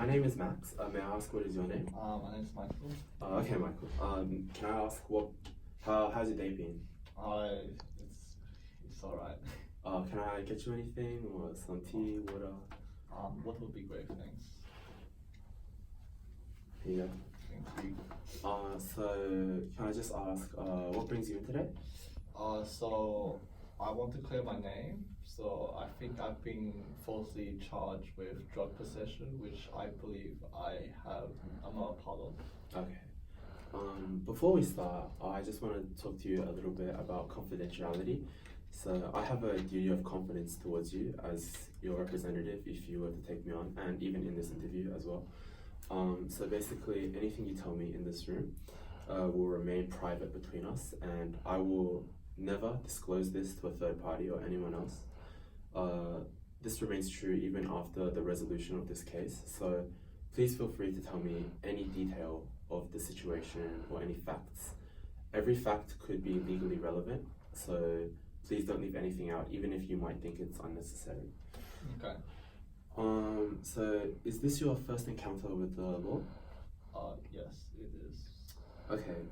name is Max. May I ask what is your name? My name is Michael. Okay, Michael. Can I ask how's your day been? It's alright. Can I get you anything or some tea, water? What would be great, thanks. Yeah. Thank you. So can I just ask, what brings you in today? So I want to clear my name. So I think I've been falsely charged with drug possession, which I believe I'm not a part of. Okay. Before we start, I just want to talk to you a little bit about confidentiality. So I have a duty of confidence towards you as your representative if you were to take me on, and even in this interview as well. So basically, anything you tell me in this room will remain private between us, and I will never disclose this to a third party or anyone else. This remains true even after the resolution of this case, so please feel free to tell me any detail of the situation or any facts. Every fact could be legally relevant, so please don't leave anything out, even if you might think it's unnecessary. Okay. So is this your first encounter with the law? Yes, it is. Okay,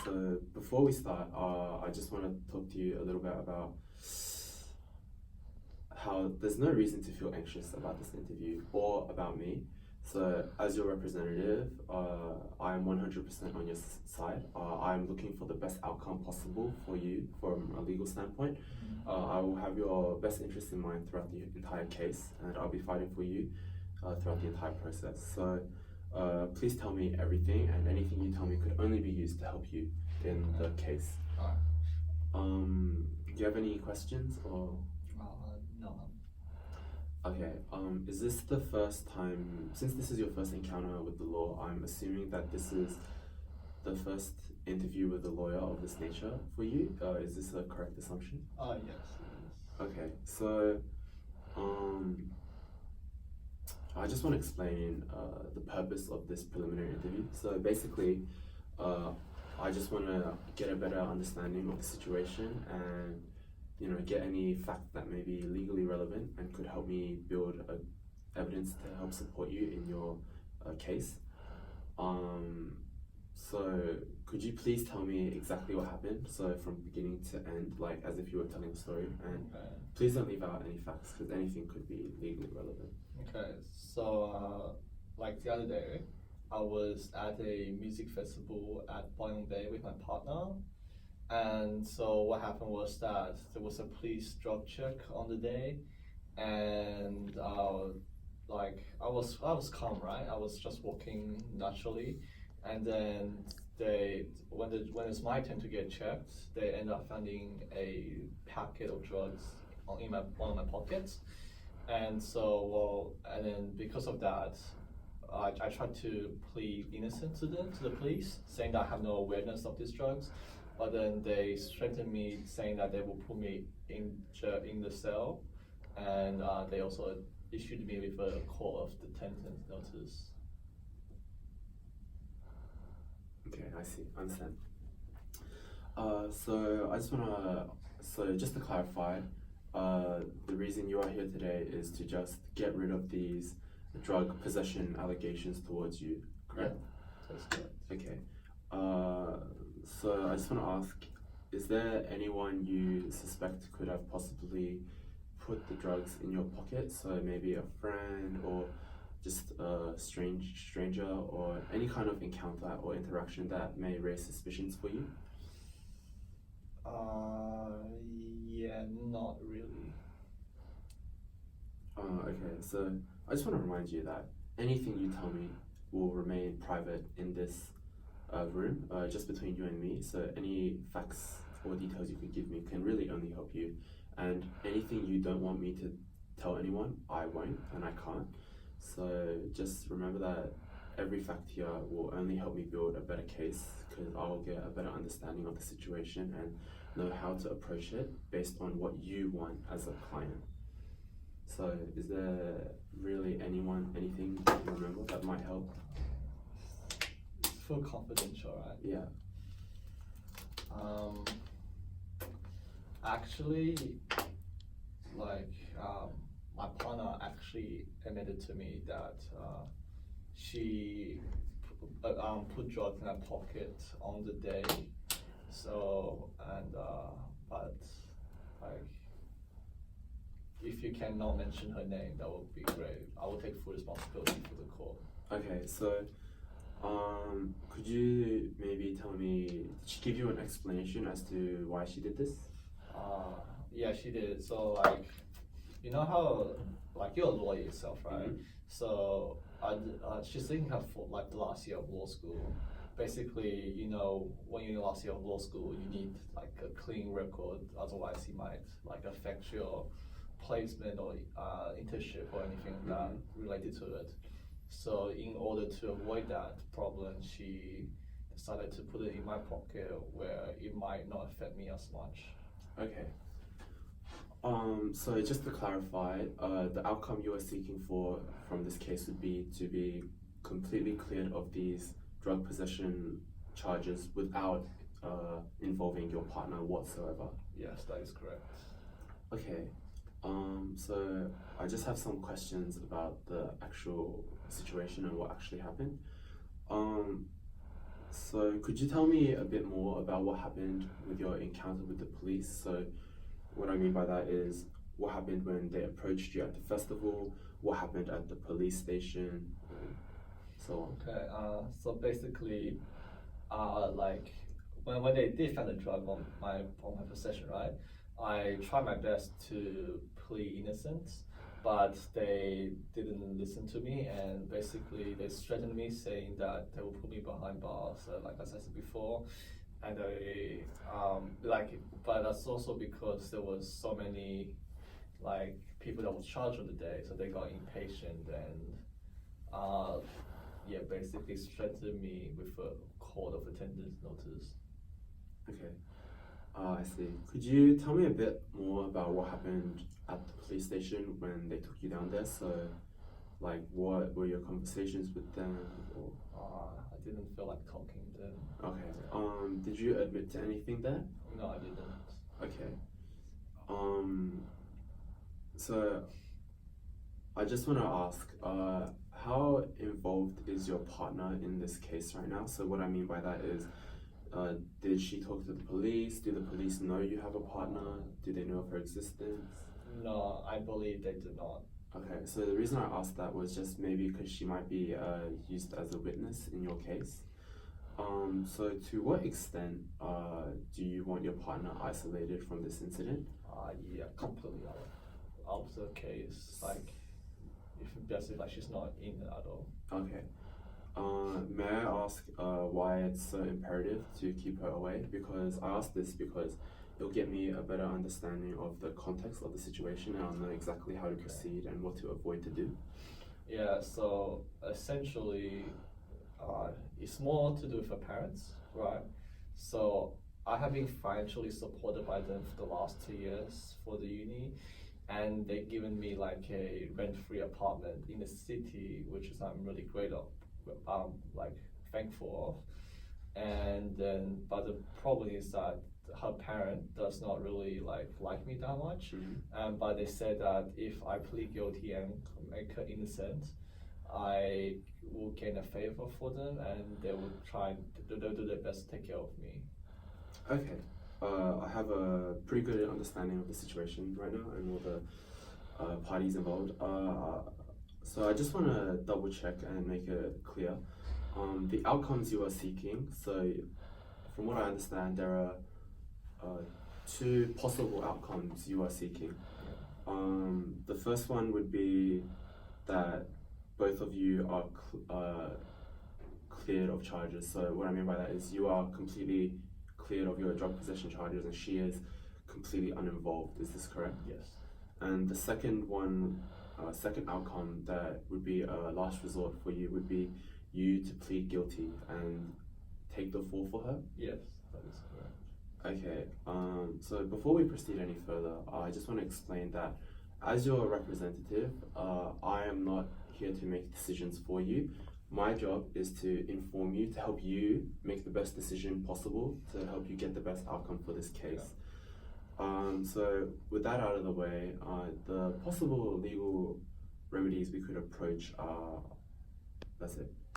so before we start, I just want to talk to you a little bit about how there's no reason to feel anxious about this interview or about me. So as your representative, I am 100% on your side. I'm looking for the best outcome possible for you from a legal standpoint. I will have your best interest in mind throughout the entire case, and I'll be fighting for you throughout the entire process. So please tell me everything, and anything you tell me could only be used to help you in the case. Do you have any questions or? No. Okay, is this the first time, since this is your first encounter with the law, I'm assuming that this is the first interview with a lawyer of this nature for you? Is this a correct assumption? Yes, it is. Okay, so I just want to explain the purpose of this preliminary interview. So basically, I just want to get a better understanding of the situation and get any fact that may be legally relevant and could help me build evidence to help support you in your case. So could you please tell me exactly what happened? So from beginning to end, like as if you were telling a story, and please don't leave out any facts because anything could be legally relevant. Okay, so like the other day, I was at a music festival at Byron Bay with my partner. And so what happened was that there was a police drug check on the day, and I was calm, right? I was just walking naturally, and then when it's my turn to get checked, they end up finding a packet of drugs in one of my pockets, and then because of that, I tried to plead innocent to the police, saying that I have no awareness of these drugs. But then they threatened me, saying that they will put me in the cell, and they also issued me with a call of detention notice. Okay, I see, understand. So just to clarify, the reason you are here today is to just get rid of these drug possession allegations towards you, correct? Yeah, that's correct. Okay. So I just want to ask, is there anyone you suspect could have possibly put the drugs in your pocket? So maybe a friend or just a stranger or any kind of encounter or interaction that may raise suspicions for you? Yeah, not really. Okay, so I just want to remind you that anything you tell me will remain private in this room, just between you and me. So any facts or details you could give me can really only help you. And anything you don't want me to tell anyone, I won't and I can't. So just remember that every fact here will only help me build a better case, because I will get a better understanding of the situation and know how to approach it based on what you want as a client. So is there really anything you remember that might help? Full confidential, right? Yeah. Actually, my partner actually admitted to me that she put drugs in her pocket on the day. So, and but like, if you cannot mention her name, that would be great. I will take full responsibility for the call. Okay, so could you maybe tell me, did she give you an explanation as to why she did this? Yeah, she did. So like, you know how like you're a lawyer yourself, right? Mhm. So she's in her like the last year of law school. Basically, you know, when you're in the last year of law school, you need like a clean record. Otherwise, it might like affect your placement or internship or anything that related to it. So in order to avoid that problem, she decided to put it in my pocket where it might not affect me as much. Okay. So just to clarify, the outcome you are seeking for from this case would be to be completely cleared of these drug possession charges without involving your partner whatsoever. Yes, that is correct. Okay. So I just have some questions about the actual situation and what actually happened. So could you tell me a bit more about what happened with your encounter with the police? So what I mean by that is what happened when they approached you at the festival, what happened at the police station, and so on. Okay, so basically, like when they did find the drug on my possession, right? I tried my best to plead innocent, but they didn't listen to me, and basically they threatened me, saying that they will put me behind bars, like as I said before, and they but that's also because there was so many like people that was charged on the day, so they got impatient and yeah, basically threatened me with a court of attendance notice. Okay. I see. Could you tell me a bit more about what happened at the police station when they took you down there? So, like, what were your conversations with them? Or... I didn't feel like talking then. Okay. Did you admit to anything there? No, I didn't. Okay. So I just want to ask, how involved is your partner in this case right now? So what I mean by that is, did she talk to the police? Do the police know you have a partner? Do they know of her existence? No, I believe they do not. Okay, so the reason I asked that was just maybe because she might be used as a witness in your case. So to what extent do you want your partner isolated from this incident? Yeah, completely out of the case. Like, if basically like she's not in it at all. Okay. May I ask why it's so imperative to keep her away? Because I ask this because it'll get me a better understanding of the context of the situation, and I'll know exactly how to proceed and what to avoid to do. Yeah, so essentially, it's more to do with her parents, right? So I have been financially supported by them for the last 2 years for the uni, and they've given me like a rent-free apartment in the city, which is I'm really like thankful of. And then, but the problem is that her parent does not really like me that much. But they said that if I plead guilty and make her innocent, I will gain a favor for them, and they will they'll do their best to take care of me. Okay. I have a pretty good understanding of the situation right now and all the parties involved. So I just want to double check and make it clear. The outcomes you are seeking, so from what I understand, there are 2 possible outcomes you are seeking. The first one would be that both of you are cleared of charges. So what I mean by that is you are completely cleared of your drug possession charges and she is completely uninvolved. Is this correct? Yes. And the second one, second outcome that would be a last resort for you would be you to plead guilty and take the fall for her? Yes, that is correct. Okay, so before we proceed any further, I just want to explain that as your representative, I am not here to make decisions for you. My job is to inform you, to help you make the best decision possible, to help you get the best outcome for this case. So with that out of the way, the possible legal remedies we could approach are, that's it.